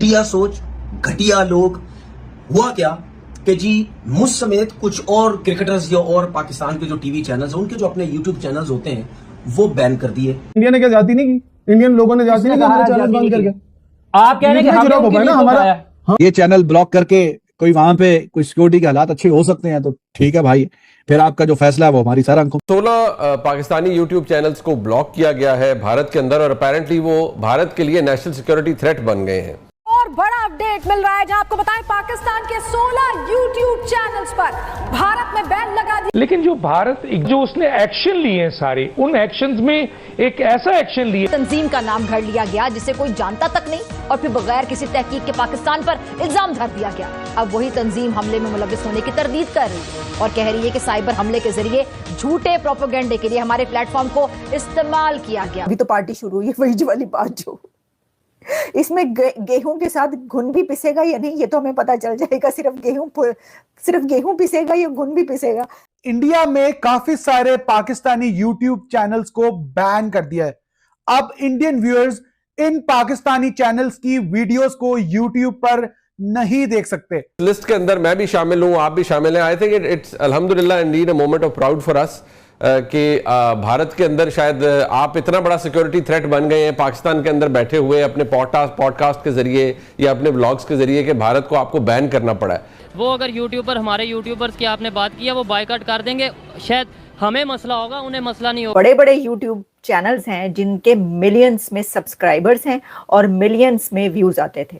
घटिया सोच, घटिया लोग। हुआ क्या कि जी मुझ समेत कुछ और क्रिकेटर्स या और पाकिस्तान के जो टीवी चैनल्स हैं उनके जो अपने यूट्यूब चैनल्स होते हैं वो बैन कर दिए। इंडिया ने क्या जाती नहीं की, इंडियन लोगों ने जाती नहीं की हमारे चैनल बंद करके। आप कह रहे हैं कि हमने उनके लिए हमारा उठाया। ये चैनल ब्लॉक करके कोई वहां पे कोई सिक्योरिटी के हालात अच्छे हो सकते हैं तो ठीक है भाई, फिर आपका जो फैसला है वो हमारी सर आंखों। 16 पाकिस्तानी यूट्यूब चैनल्स को ब्लॉक किया गया है भारत के अंदर और अपेरेंटली वो भारत के लिए नेशनल सिक्योरिटी थ्रेट बन गए हैं। और बड़ा अपडेट मिल रहा है जहां आपको बताएं पाकिस्तान के 16 यूट्यूब चैनल्स पर भारत में बैन लगा दिया। लेकिन जो भारत जो उसने एक्शन लिए हैं सारे, उन एक्शंस में एक ऐसा एक्शन लिया, तंजीम का नाम घर लिया गया जिसे कोई जानता तक नहीं और फिर बगैर किसी तहकीक के पाकिस्तान पर इल्जाम धर दिया गया। अब वही तंजीम हमले में मुलविस होने की तरदीद कर रही है और कह रही है कि साइबर हमले के जरिए झूठे प्रोपेगेंडे के लिए हमारे प्लेटफॉर्म को इस्तेमाल किया गया। अभी तो पार्टी शुरू हुई है, वही वाली बात जो इसमें गेहूं के साथ घुन भी पिसेगा या नहीं ये तो हमें पता चल जाएगा। सिर्फ गेहूं पिसेगा या घुन भी पिसेगा। इंडिया में काफी सारे पाकिस्तानी यूट्यूब चैनल्स को बैन कर दिया है। अब Indian viewers in Pakistani channels की वीडियोस को यूट्यूब पर नहीं देख सकते। लिस्ट के अंदर मैं भी शामिल हूं, आप भी शामिल हैं। आई थिंक इट्स अल्हम्दुलिल्लाह indeed a moment of proud for us कि भारत के अंदर शायद आप इतना बड़ा सिक्योरिटी थ्रेट बन गए हैं पाकिस्तान के अंदर बैठे हुए अपने पॉडकास्ट के जरिए या अपने ब्लॉग्स के जरिए कि भारत को आपको बैन करना पड़ा है। वो अगर यूट्यूबर हमारे यूट्यूबर्स की आपने बात की है वो बायकॉट कर देंगे, शायद हमें मसला होगा, उन्हें मसला नहीं होगा। बड़े बड़े यूट्यूब चैनल्स हैं जिनके मिलियंस में सब्सक्राइबर्स हैं और मिलियंस में व्यूज आते थे,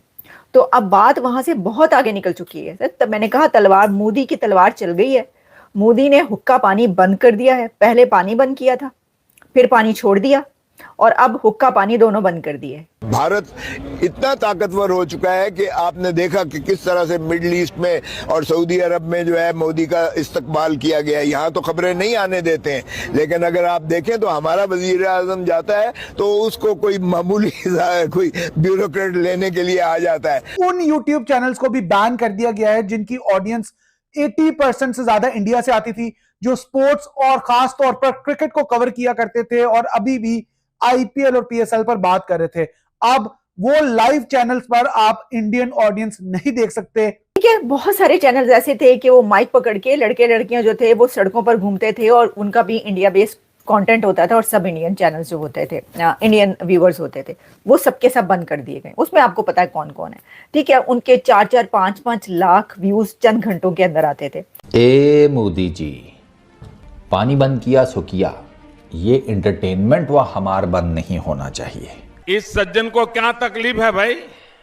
तो अब बात वहां से बहुत आगे निकल चुकी है। तब मैंने कहा तलवार, मोदी की तलवार चल गई है। मोदी ने हुक्का पानी बंद कर दिया है। पहले पानी बंद किया था, फिर पानी छोड़ दिया और अब हुक्का पानी दोनों बंद कर दिए। भारत इतना ताकतवर हो चुका है कि आपने देखा कि किस तरह से मिडिल ईस्ट में और सऊदी अरब में जो है मोदी का इस्तकबाल किया गया। यहाँ तो खबरें नहीं आने देते हैं, लेकिन अगर आप देखें तो हमारा वजीर आजम जाता है तो उसको कोई मामूली कोई ब्यूरोक्रेट लेने के लिए आ जाता है। उन यूट्यूब चैनल्स को भी बैन कर दिया गया है जिनकी ऑडियंस 80% से ज्यादा इंडिया से आती थी, जो स्पोर्ट्स और खास तौर पर क्रिकेट को कवर किया करते थे और अभी भी आईपीएल और पीएसएल पर बात कर रहे थे। अब वो लाइव चैनल्स पर आप इंडियन ऑडियंस नहीं देख सकते। ठीक है, बहुत सारे चैनल्स ऐसे थे कि वो माइक पकड़ के लड़के लड़कियां जो थे वो सड़कों पर घूमते थे और उनका भी इंडिया बेस्ड कंटेंट होता था और सब इंडियन चैनल्स जो होते थे, इंडियन व्यूअर्स होते थे, वो सबके सब बंद कर दिए गए। उसमें आपको पता है कौन कौन है। ठीक है, उनके 4-4, 5-5 लाख व्यूज चंद घंटों के अंदर आते थे। ए मोदी जी, पानी बंद किया सो किया, ये एंटरटेनमेंट व हमार बंद नहीं होना चाहिए। इस सज्जन को क्या तकलीफ है भाई?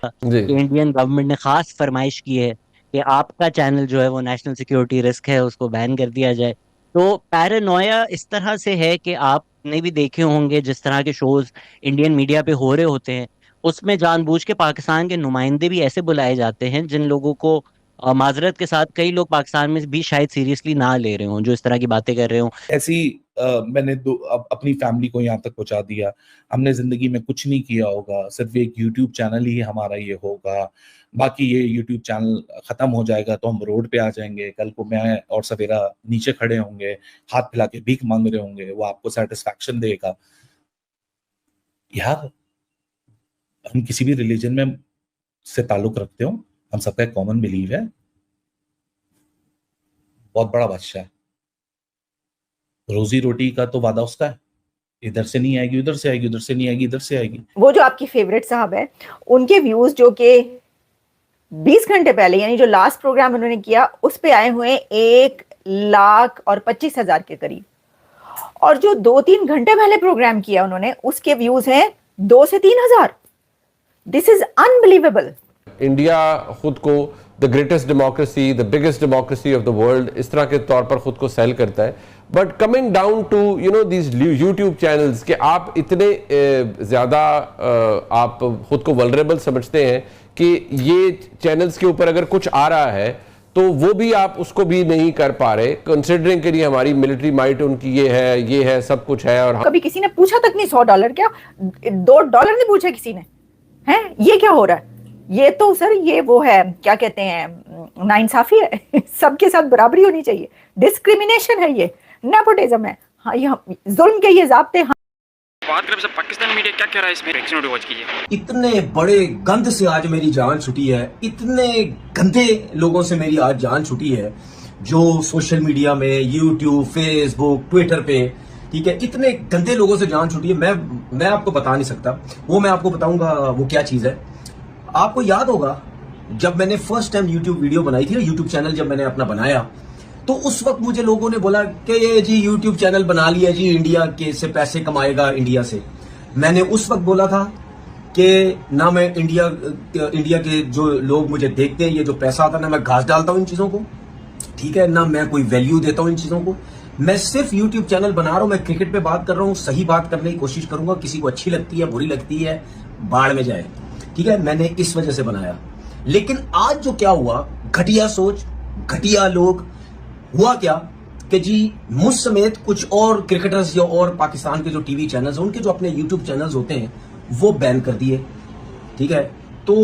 इंडियन गवर्नमेंट ने खास फरमाइश की है कि आपका चैनल जो है वो नेशनल सिक्योरिटी रिस्क है, उसको बैन कर दिया जाए। तो पैरानोया इस तरह से है कि आपने भी देखे होंगे जिस तरह के शोज इंडियन मीडिया पे हो रहे होते हैं, उसमें जानबूझ के पाकिस्तान के नुमाइंदे भी ऐसे बुलाए जाते हैं जिन लोगों को माजरत के साथ कई लोग पाकिस्तान में भी शायद सीरियसली ना ले रहे हों, जो इस तरह की बातें कर रहे हों। ऐसी मैंने अपनी फैमिली को यहाँ तक पहुंचा दिया। हमने जिंदगी में कुछ नहीं किया होगा, सिर्फ एक यूट्यूब चैनल ही हमारा ये होगा, बाकी ये यूट्यूब चैनल खत्म हो जाएगा तो हम रोड पे आ जाएंगे। कल को मैं और सवेरा नीचे खड़े होंगे, हाथ फैला के भीख मांग रहे होंगे, वो आपको सेटिस्फैक्शन देगा। यार, हम किसी भी रिलीजन में से ताल्लुक रखते हो, हम सबका एक कॉमन बिलीव है, बहुत बड़ा बादशाह है, रोजी रोटी का तो वादा उसका है, इधर से नहीं आएगी उधर से आएगी, उधर से नहीं आएगी इधर से आएगी। वो जो आपकी फेवरेट साहब है, उनके व्यूज जो कि 20 घंटे पहले यानी जो लास्ट प्रोग्राम उन्होंने किया उस पे आए हुए 1,25,000 के करीब, और जो 2-3 घंटे पहले प्रोग्राम किया उन्होंने उसके व्यूज हैं 2 से 3,000। This is unbelievable. इंडिया खुद को the greatest democracy, the biggest democracy of the world इस तरह के तौर पर खुद को सेल करता है। But coming down to these YouTube channels के आप इतने ज्यादा आप खुद को वल्नरेबल समझते हैं कि ये चैनल्स के ऊपर अगर कुछ आ रहा है तो वो भी आप उसको भी नहीं कर पा रहे, कंसिडरिंग के लिए हमारी मिलिट्री माइट उनकी ये है सब कुछ है। और कभी किसी ने पूछा तक नहीं, $100 क्या, $2 नहीं पूछा किसी ने, है ये क्या हो रहा है? ये तो सर ये वो है, क्या कहते हैं, नाइंसाफी है। सबके साथ बराबरी होनी चाहिए, डिस्क्रिमिनेशन है, ये नेपोटिज्म है, हाँ, ये जुल्म के ये ज़ाब्ते। बात करें सब पाकिस्तान मीडिया क्या कह रहा है इसमें, एक मिनट वॉच कीजिए। इतने बड़े गंद से आज मेरी जान छुटी है, इतने गंदे लोगों से मेरी आज जान छुटी है जो सोशल मीडिया में, यूट्यूब, फेसबुक, ट्विटर पे, ठीक है, इतने गंदे लोगों से जान छुटी है। मैं आपको बता नहीं सकता, वो मैं आपको बताऊंगा वो क्या चीज है। आपको याद होगा जब मैंने फर्स्ट टाइम यूट्यूब वीडियो बनाई थी, यूट्यूब चैनल जब मैंने अपना बनाया, तो उस वक्त मुझे लोगों ने बोला कि ये जी यूट्यूब चैनल बना लिया जी, इंडिया के से पैसे कमाएगा इंडिया से। मैंने उस वक्त बोला था कि ना मैं इंडिया के जो लोग मुझे देखते हैं, ये जो पैसा आता है ना मैं घास डालता हूं इन चीजों को, ठीक है, ना मैं कोई वैल्यू देता हूं इन चीजों को। मैं सिर्फ यूट्यूब चैनल बना रहा हूं, मैं क्रिकेट पे बात कर रहा हूं, सही बात करने की कोशिश करूंगा, किसी को अच्छी लगती है बुरी लगती है बाढ़ में जाए, ठीक है, मैंने इस वजह से बनाया। लेकिन आज जो क्या हुआ, घटिया सोच, घटिया लोग, हुआ क्या कि जी मुझ समेत कुछ और क्रिकेटर्स या और पाकिस्तान के जो टीवी चैनल्स हैं, उनके जो अपने यूट्यूब चैनल्स होते हैं वो बैन कर दिए, ठीक है। तो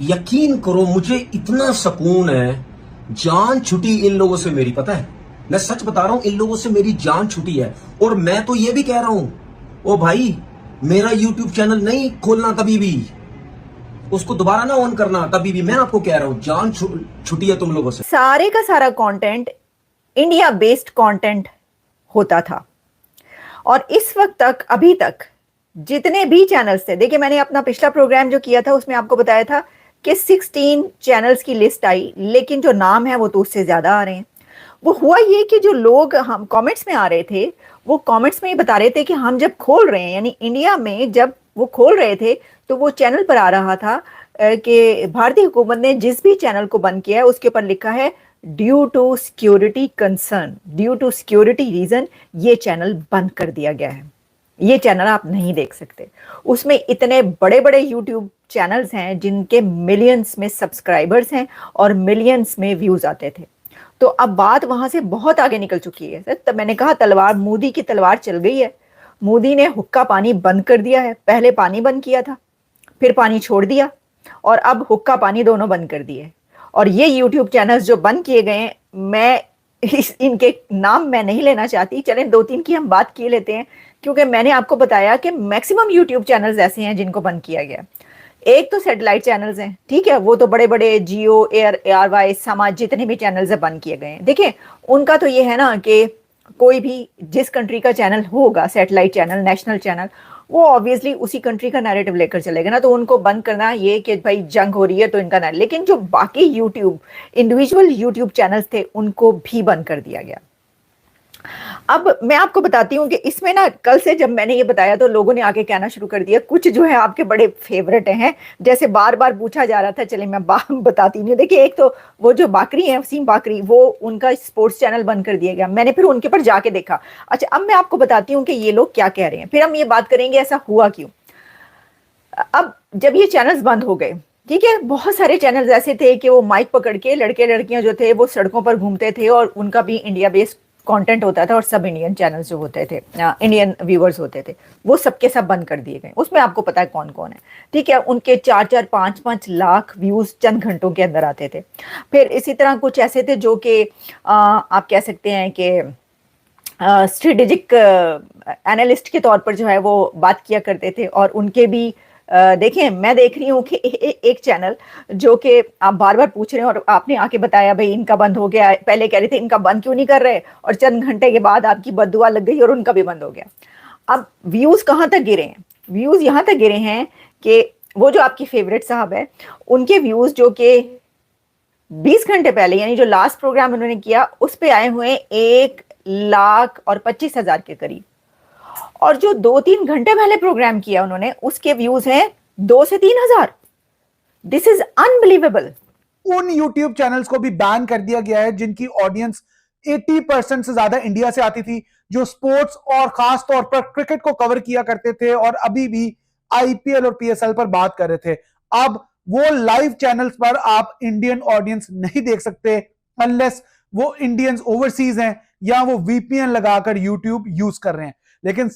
यकीन करो मुझे इतना सुकून है, जान छुटी इन लोगों से मेरी, पता है, मैं सच बता रहा हूं, इन लोगों से मेरी जान छुटी है। और मैं तो ये भी कह रहा हूं, ओ भाई मेरा यूट्यूब चैनल नहीं खोलना कभी भी, उसको दोबारा ना ऑन करना कभी भी, मैं आपको कह रहा हूं, जान छुटी है तुम लोगों से। सारे का सारा कंटेंट इंडिया बेस्ड कंटेंट होता था और इस वक्त तक, अभी तक जितने भी चैनल्स थे, देखिए मैंने अपना पिछला प्रोग्राम जो किया था उसमें आपको बताया था कि 16 चैनल्स की लिस्ट आई, लेकिन जो नाम है वो तो उससे ज्यादा आ रहे हैं। वो हुआ ये कि जो लोग हम कमेंट्स में आ रहे थे, वो कमेंट्स में ही बता रहे थे कि हम जब खोल रहे हैं, यानी इंडिया में जब वो खोल रहे थे तो वो चैनल पर आ रहा था कि भारतीय हुकूमत ने जिस भी चैनल को बंद किया है उसके ऊपर लिखा है due to security concern, due to security reason ये चैनल बंद कर दिया गया है, ये चैनल आप नहीं देख सकते। उसमें इतने बड़े बड़े यूट्यूब चैनल्स हैं जिनके मिलियंस में सब्सक्राइबर्स हैं और मिलियंस में व्यूज आते थे। तो अब बात वहां से बहुत आगे निकल चुकी है। तब मैंने कहा तलवार, मोदी की तलवार चल गई है। मोदी ने हुक्का पानी बंद कर दिया है, पहले पानी बंद किया था, फिर पानी छोड़ दिया और अब हुक्का पानी दोनों बंद कर दिए। और ये यूट्यूब चैनल्स जो बंद किए गए हैं, मैं इनके नाम मैं नहीं लेना चाहती, चलें 2-3 की हम बात किए लेते हैं, क्योंकि मैंने आपको बताया कि मैक्सिमम यूट्यूब चैनल्स ऐसे हैं जिनको बंद किया गया। एक तो सैटेलाइट चैनल्स हैं, ठीक है, वो तो बड़े बड़े जियो, ARY, समाज, जितने भी चैनल्स हैं बंद किए गए हैं। देखिए उनका तो ये है ना कि कोई भी जिस कंट्री का चैनल होगा, सैटेलाइट चैनल, नेशनल चैनल, वो ऑब्वियसली उसी कंट्री का नैरेटिव लेकर चलेगा ना, तो उनको बंद करना ये कि भाई जंग हो रही है तो इनका नैरेटिव। लेकिन जो बाकी यूट्यूब इंडिविजुअल यूट्यूब चैनल्स थे उनको भी बंद कर दिया गया। अब मैं आपको बताती हूँ कि इसमें ना, कल से जब मैंने ये बताया तो लोगों ने आके कहना शुरू कर दिया, कुछ जो है आपके बड़े फेवरेट हैं, जैसे बार बार पूछा जा रहा था, चले मैं बताती नहीं। देखिए एक तो वो जो बाकरी है, वसीम बाकरी, वो उनका स्पोर्ट्स चैनल बंद कर दिया गया। मैंने फिर उनके पर जाके देखा। अच्छा अब मैं आपको बताती हूँ कि ये लोग क्या कह रहे हैं, फिर हम ये बात करेंगे ऐसा हुआ क्यों। अब जब ये चैनल्स बंद हो गए, ठीक है, बहुत सारे चैनल्स ऐसे थे कि वो माइक पकड़ के लड़के लड़कियां जो थे वो सड़कों पर घूमते थे और उनका भी इंडिया बेस्ड कंटेंट होता था और सब इंडियन चैनल्स जो होते थे, इंडियन व्यूअर्स होते थे, वो सबके सब बंद कर दिए गए। उसमें आपको पता है कौन कौन है, ठीक है, उनके 4-4, 5-5 लाख व्यूज चंद घंटों के अंदर आते थे। फिर इसी तरह कुछ ऐसे थे जो कि आप कह सकते हैं कि स्ट्रेटेजिक एनालिस्ट के तौर पर जो है वो बात किया करते थे। और उनके भी देखें, मैं देख रही हूँ कि एक चैनल जो कि आप बार बार पूछ रहे हैं और आपने आके बताया भाई इनका बंद हो गया, पहले कह रहे थे इनका बंद क्यों नहीं कर रहे, और चंद घंटे के बाद आपकी बद्दुआ लग गई और उनका भी बंद हो गया। अब व्यूज कहाँ तक गिरे हैं? व्यूज यहाँ तक गिरे हैं कि वो जो आपकी फेवरेट साहब है, उनके व्यूज जो कि 20 घंटे पहले, यानी जो लास्ट प्रोग्राम उन्होंने किया, उस पर आए हुए 1,25,000 के करीब। और जो 2-3 घंटे पहले प्रोग्राम किया उन्होंने, उसके व्यूज हैं 2 से 3,000। This is unbelievable. उन यूट्यूब चैनल्स को भी बैन कर दिया गया है जिनकी ऑडियंस 80% से ज्यादा इंडिया से आती थी, जो स्पोर्ट्स और खास तौर पर क्रिकेट को कवर किया करते थे और अभी भी IPL और PSL पर बात कर रहे थे। अब वो लाइव चैनल्स पर आप इंडियन ऑडियंस नहीं देख सकते अनलेस वो इंडियंस ओवरसीज हैं या वो VPN लगाकर यूट्यूब यूज कर रहे हैं। लेकिन